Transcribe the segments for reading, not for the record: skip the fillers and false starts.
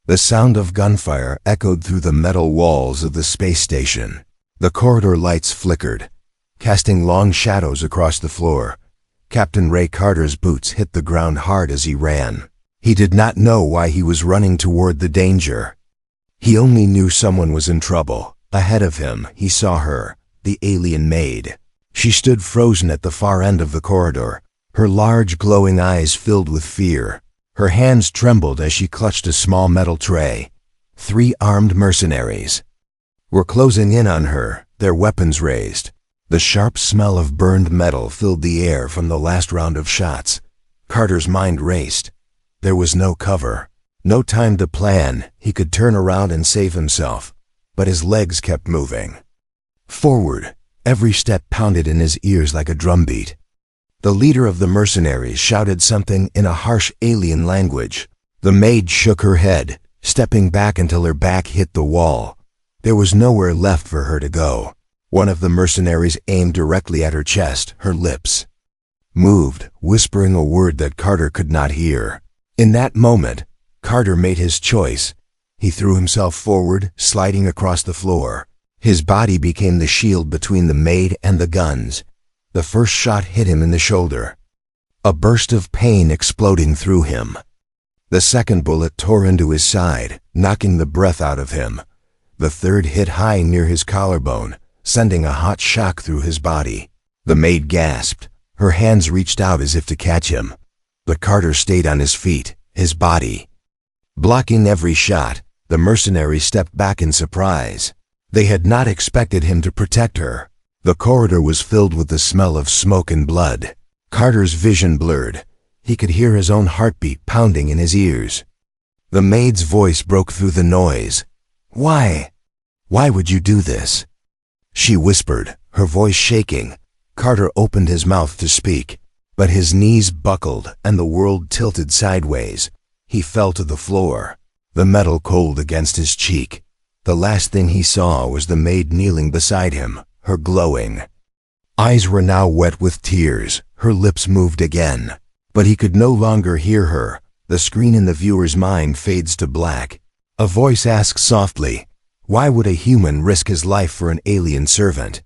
The sound of gunfire echoed through the metal walls of the space station. The corridor lights flickered, casting long shadows across the floor. Captain Ray Carter's boots hit the ground hard as he ran. He did not know why he was running toward the danger. He only knew someone was in trouble. Ahead of him, he saw her, the alien maid. She stood frozen at the far end of the corridor, her large glowing eyes filled with fear. Her hands trembled as she clutched a small metal tray. 3 armed mercenaries were closing in on her, their weapons raised. The sharp smell of burned metal filled the air from the last round of shots. Carter's mind raced. There was no cover, no time to plan. He could turn around and save himself, but his legs kept moving. Forward, every step pounded in his ears like a drumbeat. The leader of the mercenaries shouted something in a harsh alien language. The maid shook her head, stepping back until her back hit the wall. There was nowhere left for her to go. One of the mercenaries aimed directly at her chest. Her lips moved, whispering a word that Carter could not hear. In that moment, Carter made his choice. He threw himself forward, sliding across the floor. His body became the shield between the maid and the guns. The first shot hit him in the shoulder, a burst of pain exploding through him. The second bullet tore into his side, knocking the breath out of him. The third hit high near his collarbone, sending a hot shock through his body. The maid gasped. Her hands reached out as if to catch him. But Carter stayed on his feet, his body blocking every shot. The mercenaries stepped back in surprise. They had not expected him to protect her. The corridor was filled with the smell of smoke and blood. Carter's vision blurred. He could hear his own heartbeat pounding in his ears. The maid's voice broke through the noise. "Why? Why would you do this?" she whispered, her voice shaking. Carter opened his mouth to speak, but his knees buckled and the world tilted sideways. He fell to the floor, the metal cold against his cheek. The last thing he saw was the maid kneeling beside him, her glowing eyes were now wet with tears. Her lips moved again, but he could no longer hear her. The screen in the viewer's mind fades to black. A voice asks softly, "Why would a human risk his life for an alien servant?"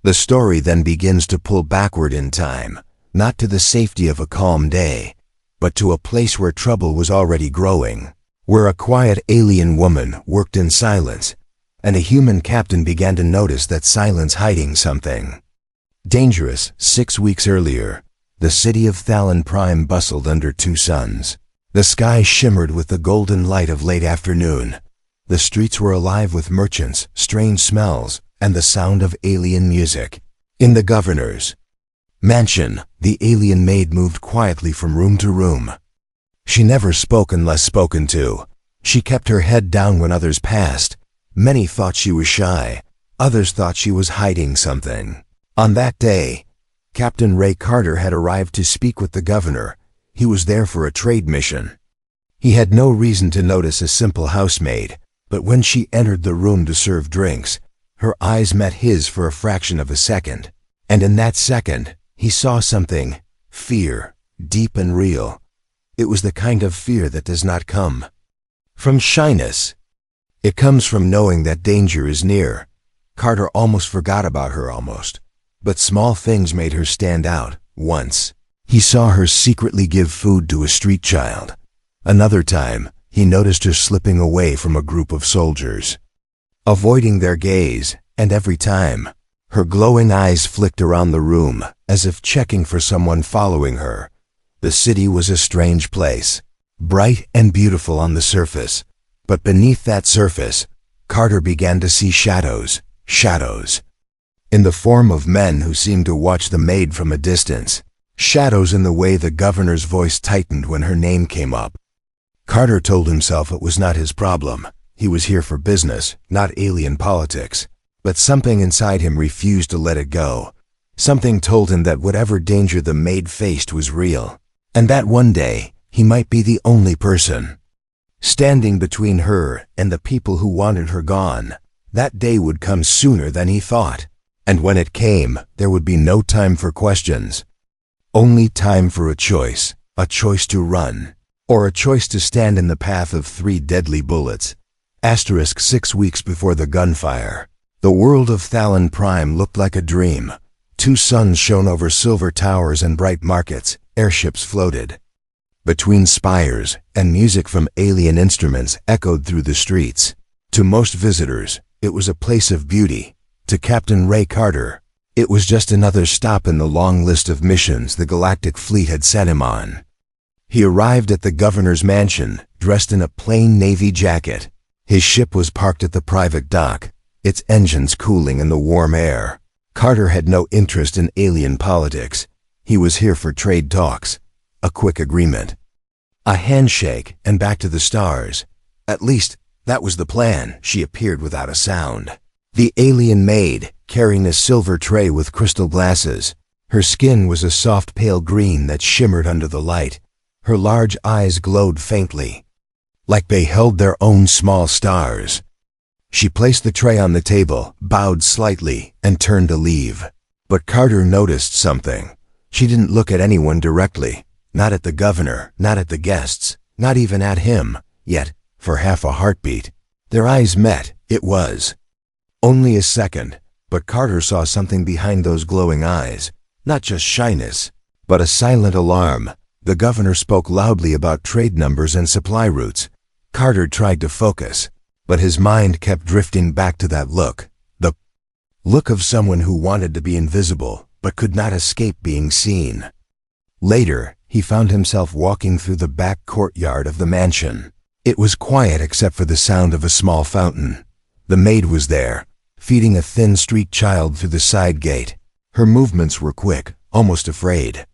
The story then begins to pull backward in time, not to the safety of a calm day, but to a place where trouble was already growing, where a quiet alien woman worked in silence, and a human captain began to notice that silence hiding something dangerous. 6 weeks earlier, the city of Thalon Prime bustled under 2 suns. The sky shimmered with the golden light of late afternoon. The streets were alive with merchants, strange smells, and the sound of alien music. In the governor's mansion, the alien maid moved quietly from room to room. She never spoke unless spoken to. She kept her head down when others passed. Many thought she was shy. Others thought she was hiding something. On that day, Captain Ray Carter had arrived to speak with the governor. He was there for a trade mission. He had no reason to notice a simple housemaid, but when she entered the room to serve drinks, her eyes met his for a fraction of a second. And in that second, he saw something, fear, deep and real. It was the kind of fear that does not come from shyness. It comes from knowing that danger is near. Carter almost forgot about her but small things made her stand out. Once, he saw her secretly give food to a street child. Another time, he noticed her slipping away from a group of soldiers, avoiding their gaze, and every time, her glowing eyes flicked around the room, as if checking for someone following her. The city was a strange place, bright and beautiful on the surface, but beneath that surface, Carter began to see shadows, in the form of men who seemed to watch the maid from a distance, shadows in the way the governor's voice tightened when her name came up. Carter told himself it was not his problem. He was here for business, not alien politics. But something inside him refused to let it go. Something told him that whatever danger the maid faced was real, and that one day, he might be the only person standing between her and the people who wanted her gone. That day would come sooner than he thought. And when it came, there would be no time for questions. Only time for a choice to run or a choice to stand in the path of 3 deadly bullets. Asterisk 6 weeks before the gunfire. The world of Thalon Prime looked like a dream. 2 suns shone over silver towers and bright markets. Airships floated between spires, and music from alien instruments echoed through the streets. To most visitors, it was a place of beauty. To Captain Ray Carter, it was just another stop in the long list of missions the Galactic Fleet had set him on. He arrived at the governor's mansion, dressed in a plain navy jacket. His ship was parked at the private dock, its engines cooling in the warm air. Carter had no interest in alien politics. He was here for trade talks. A quick agreement. A handshake, and back to the stars. At least, that was the plan. She appeared without a sound. The alien maid, carrying a silver tray with crystal glasses. Her skin was a soft pale green that shimmered under the light. Her large eyes glowed faintly, like they held their own small stars. She placed the tray on the table, bowed slightly, and turned to leave. But Carter noticed something. She didn't look at anyone directly, not at the governor, not at the guests, not even at him. Yet, for half a heartbeat, their eyes met. It was only a second, but Carter saw something behind those glowing eyes. Not just shyness, but a silent alarm. The governor spoke loudly about trade numbers and supply routes. Carter tried to focus, but his mind kept drifting back to that look. The look of someone who wanted to be invisible, but could not escape being seen. Later, he found himself walking through the back courtyard of the mansion. It was quiet except for the sound of a small fountain. The maid was there, feeding a thin street child through the side gate. Her movements were quick, almost afraid.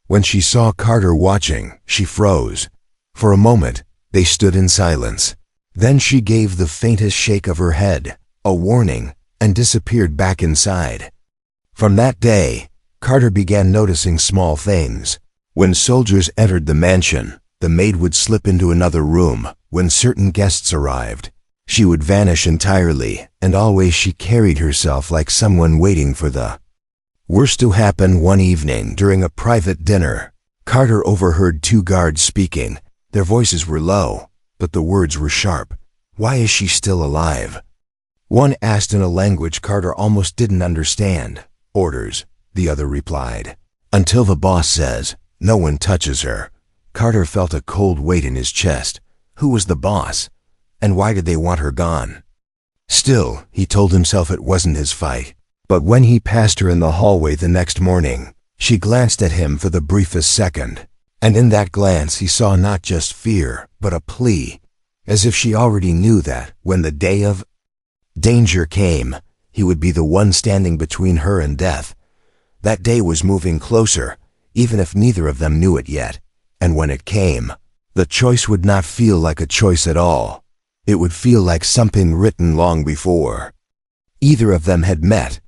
When she saw Carter watching, she froze. For a moment, they stood in silence. Then she gave the faintest shake of her head, a warning, and disappeared back inside. From that day, Carter began noticing small things. When soldiers entered the mansion, the maid would slip into another room. When certain guests arrived, she would vanish entirely, and always she carried herself like someone waiting for the worst to happen. One evening during a private dinner, Carter overheard 2 guards speaking. Their voices were low, but the words were sharp. Why is she still alive? One asked in a language Carter almost didn't understand. Orders, the other replied. Until the boss says, no one touches her. Carter felt a cold weight in his chest. Who was the boss? And why did they want her gone? Still, he told himself it wasn't his fight. But when he passed her in the hallway the next morning, she glanced at him for the briefest second. And in that glance he saw not just fear, but a plea, as if she already knew that, when the day of danger came, he would be the one standing between her and death. That day was moving closer, even if neither of them knew it yet. And when it came, the choice would not feel like a choice at all. It would feel like something written long before either of them had met.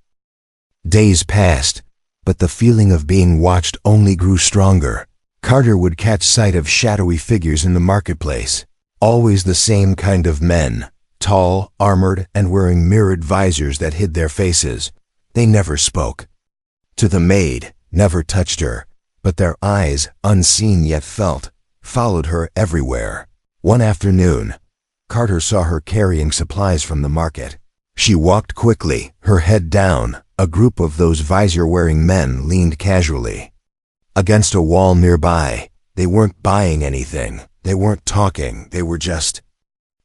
Days passed, but the feeling of being watched only grew stronger. Carter would catch sight of shadowy figures in the marketplace. Always the same kind of men, tall, armored, and wearing mirrored visors that hid their faces. They never spoke to the maid, never touched her, but their eyes, unseen yet felt, followed her everywhere. One afternoon, Carter saw her carrying supplies from the market. She walked quickly, her head down. A group of those visor-wearing men leaned casually against a wall nearby. They weren't buying anything. They weren't talking. They were just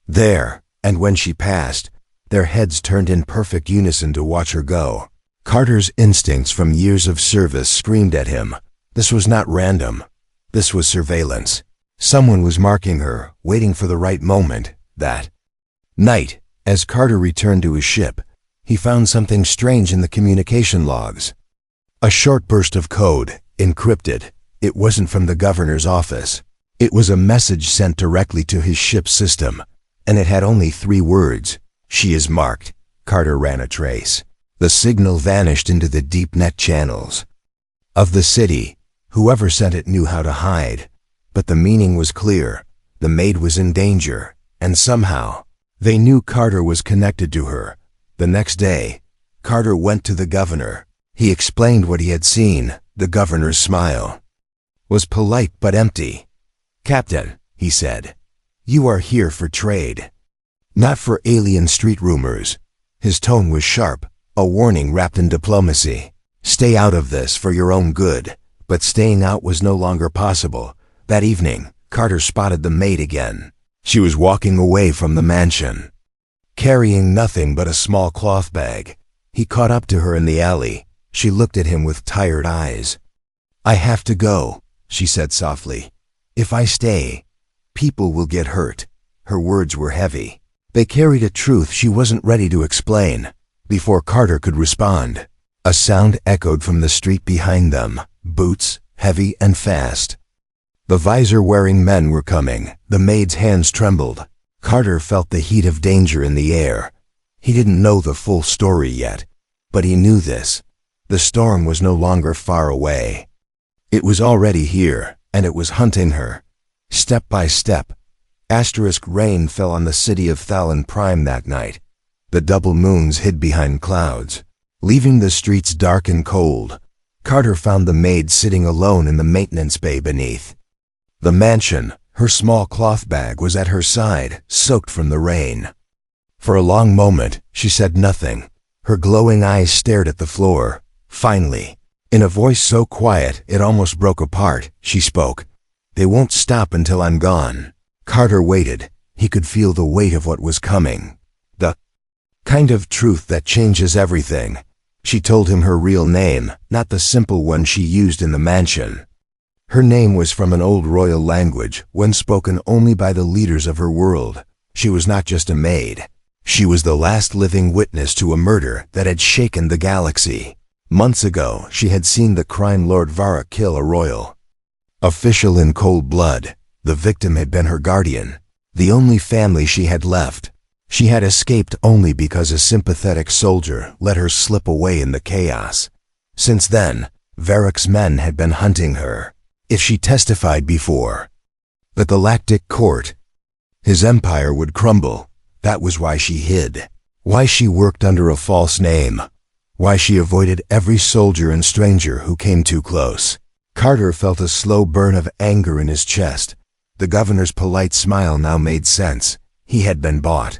there. And when she passed, their heads turned in perfect unison to watch her go. Carter's instincts from years of service screamed at him. This was not random. This was surveillance. Someone was marking her, waiting for the right moment. That night, as Carter returned to his ship, he found something strange in the communication logs. A short burst of code, encrypted. It wasn't from the governor's office. It was a message sent directly to his ship's system, and it had only 3 words. She is marked. Carter ran a trace. The signal vanished into the deep net channels of the city. Whoever sent it knew how to hide, but the meaning was clear. The maid was in danger, and somehow, they knew Carter was connected to her. The next day, Carter went to the governor. He explained what he had seen. The governor's smile was polite but empty. "Captain, he said. "You are here for trade, not for alien street rumors." His tone was sharp, a warning wrapped in diplomacy. Stay out of this for your own good. But staying out was no longer possible. That evening, Carter spotted the maid again. She was walking away from the mansion, carrying nothing but a small cloth bag. He caught up to her in the alley. She looked at him with tired eyes. "I have to go," she said softly. "If I stay, people will get hurt." Her words were heavy. They carried a truth she wasn't ready to explain. Before Carter could respond, a sound echoed from the street behind them. Boots, heavy and fast. The visor-wearing men were coming. The maid's hands trembled. Carter felt the heat of danger in the air. He didn't know the full story yet, but he knew this. The storm was no longer far away. It was already here, and it was hunting her. Step by step, rain fell on the city of Thalon Prime that night. The double moons hid behind clouds, leaving the streets dark and cold. Carter found the maid sitting alone in the maintenance bay beneath the mansion. Her small cloth bag was at her side, soaked from the rain. For a long moment, she said nothing. Her glowing eyes stared at the floor. Finally, in a voice so quiet it almost broke apart, she spoke. "They won't stop until I'm gone." Carter waited. He could feel the weight of what was coming. The kind of truth that changes everything. She told him her real name, not the simple one she used in the mansion. Her name was from an old royal language, one spoken only by the leaders of her world. She was not just a maid. She was the last living witness to a murder that had shaken the galaxy. Months ago, she had seen the crime lord Vara kill a royal official in cold blood. The victim had been her guardian, the only family she had left. She had escaped only because a sympathetic soldier let her slip away in the chaos. Since then, Varroc's men had been hunting her. If she testified before the Galactic Court, his empire would crumble. That was why she hid, why she worked under a false name, why she avoided every soldier and stranger who came too close. Carter felt a slow burn of anger in his chest. The governor's polite smile now made sense. He had been bought.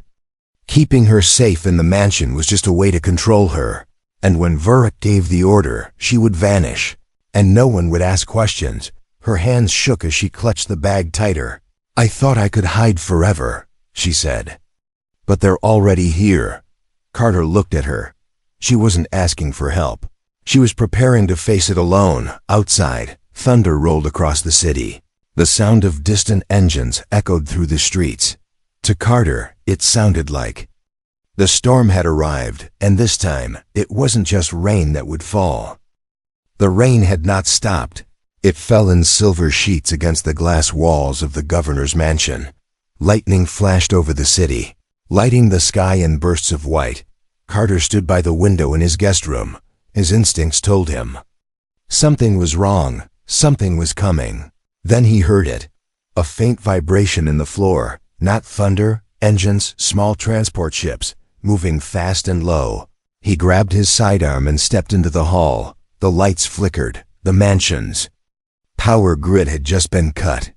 Keeping her safe in the mansion was just a way to control her. And when Varroc gave the order, she would vanish, and no one would ask questions. Her hands shook as she clutched the bag tighter. "I thought I could hide forever," she said. "But they're already here." Carter looked at her. She wasn't asking for help. She was preparing to face it alone. Outside, thunder rolled across the city. The sound of distant engines echoed through the streets. To Carter, it sounded like the storm had arrived, and this time, it wasn't just rain that would fall. The rain had not stopped. It fell in silver sheets against the glass walls of the governor's mansion. Lightning flashed over the city, lighting the sky in bursts of white. Carter stood by the window in his guest room. His instincts told him something was wrong, something was coming. Then he heard it, a faint vibration in the floor, not thunder, engines, small transport ships, moving fast and low. He grabbed his sidearm and stepped into the hall. The lights flickered. The mansion's power grid had just been cut.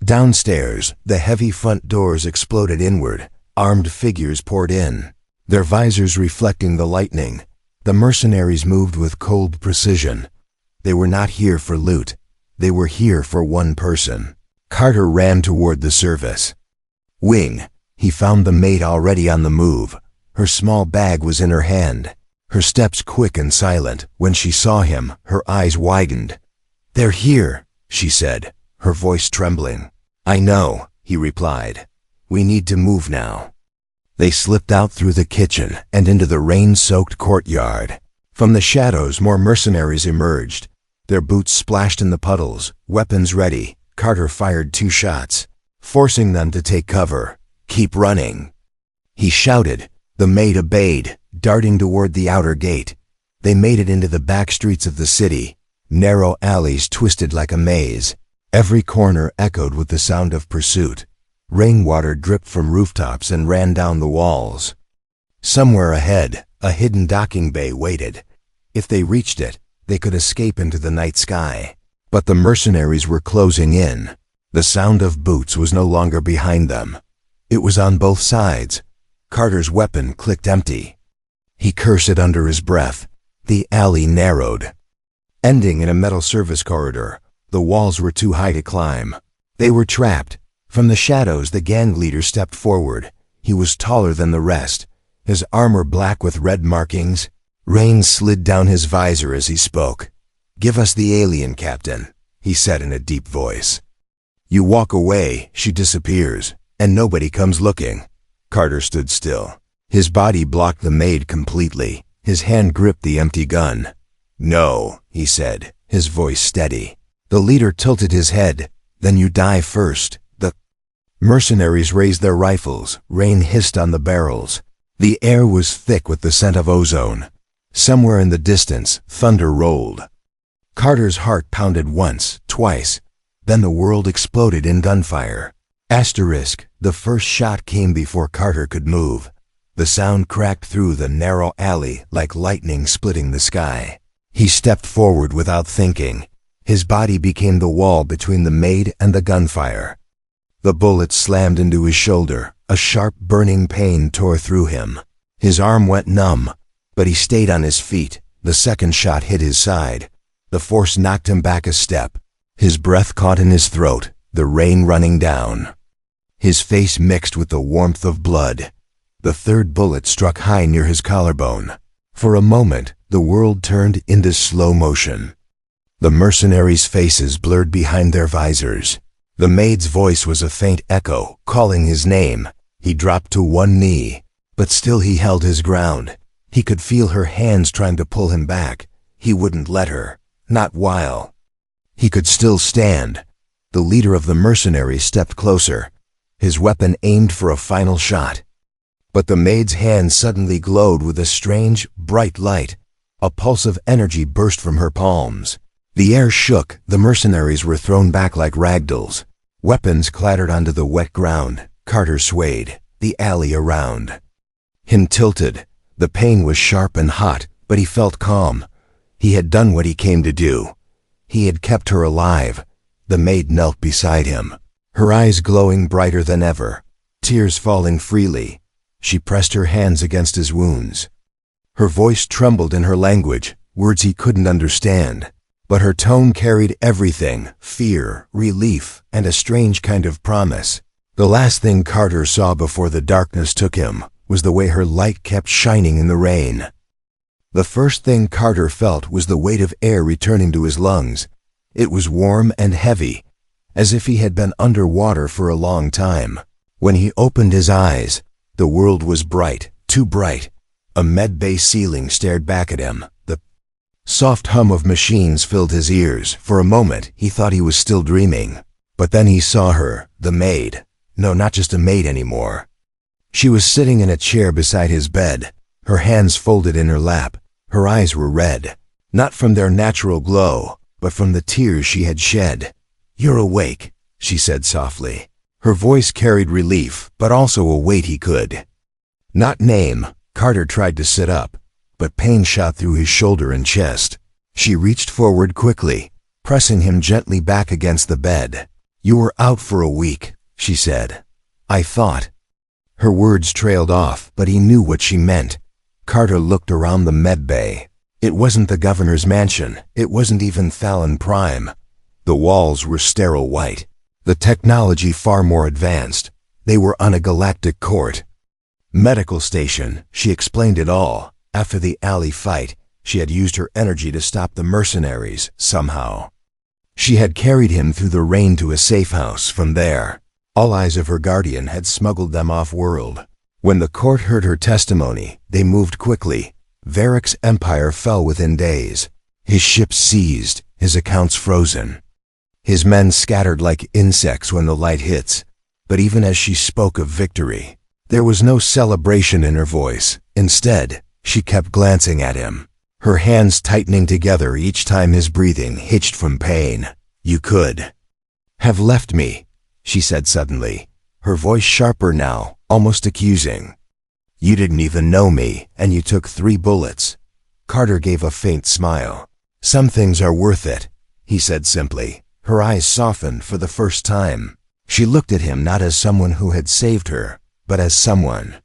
Downstairs, the heavy front doors exploded inward. Armed figures poured in, their visors reflecting the lightning. The mercenaries moved with cold precision. They were not here for loot. They were here for one person. Carter ran toward the service wing. He found the maid already on the move. Her small bag was in her hand. Her steps quick and silent. When she saw him, her eyes widened. "They're here," she said, her voice trembling. "I know," he replied. "We need to move now." They slipped out through the kitchen and into the rain-soaked courtyard. From the shadows, more mercenaries emerged. Their boots splashed in the puddles, weapons ready. Carter fired 2 shots, forcing them to take cover. "Keep running," he shouted. The maid obeyed, darting toward the outer gate. They made it into the back streets of the city. Narrow alleys twisted like a maze. Every corner echoed with the sound of pursuit. Rainwater dripped from rooftops and ran down the walls. Somewhere ahead, a hidden docking bay waited. If they reached it, they could escape into the night sky. But the mercenaries were closing in. The sound of boots was no longer behind them. It was on both sides. Carter's weapon clicked empty. He cursed it under his breath. The alley narrowed, ending in a metal service corridor. The walls were too high to climb. They were trapped. From the shadows, the gang leader stepped forward. He was taller than the rest, his armor black with red markings. Rain slid down his visor as he spoke. "Give us the alien, Captain," he said in a deep voice. "You walk away, she disappears, and nobody comes looking." Carter stood still. His body blocked the maid completely. His hand gripped the empty gun. "No," he said, his voice steady. The leader tilted his head. "Then you die first." The mercenaries raised their rifles. Rain hissed on the barrels. The air was thick with the scent of ozone. Somewhere in the distance, thunder rolled. Carter's heart pounded once, twice. Then the world exploded in gunfire. The first shot came before Carter could move. The sound cracked through the narrow alley like lightning splitting the sky. He stepped forward without thinking. His body became the wall between the maid and the gunfire. The bullet slammed into his shoulder. A sharp, burning pain tore through him. His arm went numb, but he stayed on his feet. The second shot hit his side. The force knocked him back a step. His breath caught in his throat, the rain running down. His face mixed with the warmth of blood. The third bullet struck high near his collarbone. For a moment, the world turned into slow motion. The mercenaries' faces blurred behind their visors. The maid's voice was a faint echo, calling his name. He dropped to one knee, but still he held his ground. He could feel her hands trying to pull him back. He wouldn't let her, not while. He could still stand. The leader of the mercenaries stepped closer, his weapon aimed for a final shot. But the maid's hand suddenly glowed with a strange, bright light. A pulse of energy burst from her palms. The air shook. The mercenaries were thrown back like ragdolls. Weapons clattered onto the wet ground. Carter swayed, the alley around him tilted. The pain was sharp and hot, but he felt calm. He had done what he came to do. He had kept her alive. The maid knelt beside him, her eyes glowing brighter than ever, tears falling freely. She pressed her hands against his wounds. Her voice trembled in her language, words he couldn't understand. But her tone carried everything, fear, relief, and a strange kind of promise. The last thing Carter saw before the darkness took him was the way her light kept shining in the rain. The first thing Carter felt was the weight of air returning to his lungs. It was warm and heavy, as if he had been underwater for a long time. When he opened his eyes, the world was bright, too bright. A med-bay ceiling stared back at him. The soft hum of machines filled his ears. For a moment, he thought he was still dreaming. But then he saw her, the maid. No, not just a maid anymore. She was sitting in a chair beside his bed, her hands folded in her lap. Her eyes were red, not from their natural glow, but from the tears she had shed. "You're awake," she said softly. Her voice carried relief, but also a weight he could not name. Carter tried to sit up, but pain shot through his shoulder and chest. She reached forward quickly, pressing him gently back against the bed. "You were out for a week," she said. "I thought." Her words trailed off, but he knew what she meant. Carter looked around the med bay. It wasn't the governor's mansion. It wasn't even Fallon Prime. The walls were sterile white. The technology far more advanced. They were on a galactic court. Medical station, she explained it all. After the alley fight, she had used her energy to stop the mercenaries, somehow. She had carried him through the rain to a safe house. From there, all eyes of her guardian had smuggled them off-world. When the court heard her testimony, they moved quickly. Varric's empire fell within days. His ships seized, his accounts frozen. His men scattered like insects when the light hits. But even as she spoke of victory, there was no celebration in her voice. Instead, she kept glancing at him, her hands tightening together each time his breathing hitched from pain. "You could have left me," she said suddenly, her voice sharper now, almost accusing. "You didn't even know me, and you took 3 bullets." Carter gave a faint smile. "Some things are worth it," he said simply. Her eyes softened for the first time. She looked at him not as someone who had saved her, but as someone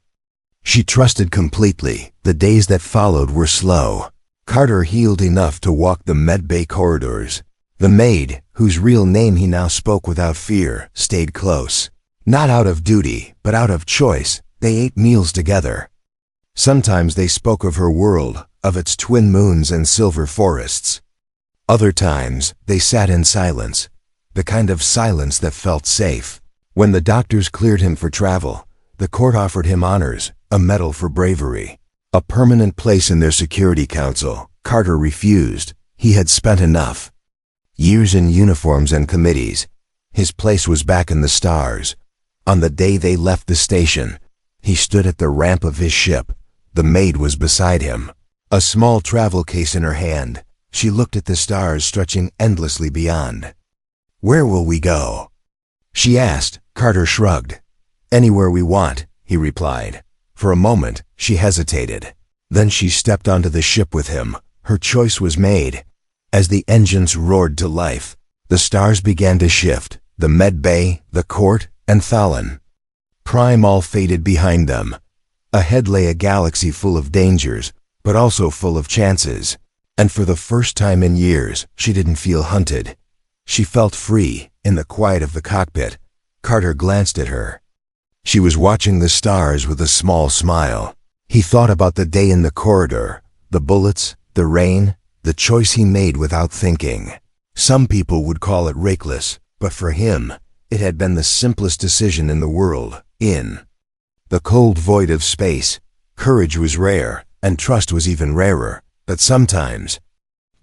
she trusted completely. The days that followed were slow. Carter healed enough to walk the medbay corridors. The maid, whose real name he now spoke without fear, stayed close. Not out of duty, but out of choice. They ate meals together. Sometimes they spoke of her world, of its twin moons and silver forests. Other times, they sat in silence, the kind of silence that felt safe. When the doctors cleared him for travel, the court offered him honors, a medal for bravery, a permanent place in their security council. Carter refused. He had spent enough. Years in uniforms and committees. His place was back in the stars. On the day they left the station, he stood at the ramp of his ship. The maid was beside him, a small travel case in her hand. She looked at the stars stretching endlessly beyond. "Where will we go?" she asked. Carter shrugged. "Anywhere we want," he replied. For a moment, she hesitated. Then she stepped onto the ship with him. Her choice was made. As the engines roared to life, the stars began to shift. The medbay, the court, and Thalon Prime all faded behind them. Ahead lay a galaxy full of dangers, but also full of chances. And for the first time in years, she didn't feel hunted. She felt free, in the quiet of the cockpit. Carter glanced at her. She was watching the stars with a small smile. He thought about the day in the corridor, the bullets, the rain, the choice he made without thinking. Some people would call it reckless, but for him, it had been the simplest decision in the world. In the cold void of space, courage was rare, and trust was even rarer. But sometimes,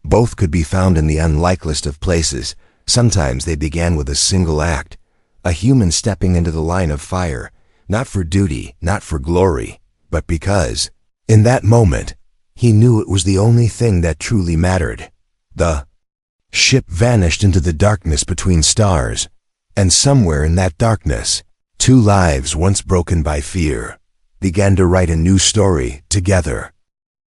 both could be found in the unlikeliest of places. Sometimes they began with a single act, a human stepping into the line of fire, not for duty, not for glory, but because, in that moment, he knew it was the only thing that truly mattered. The ship vanished into the darkness between stars, and somewhere in that darkness, two lives once broken by fear began to write a new story together.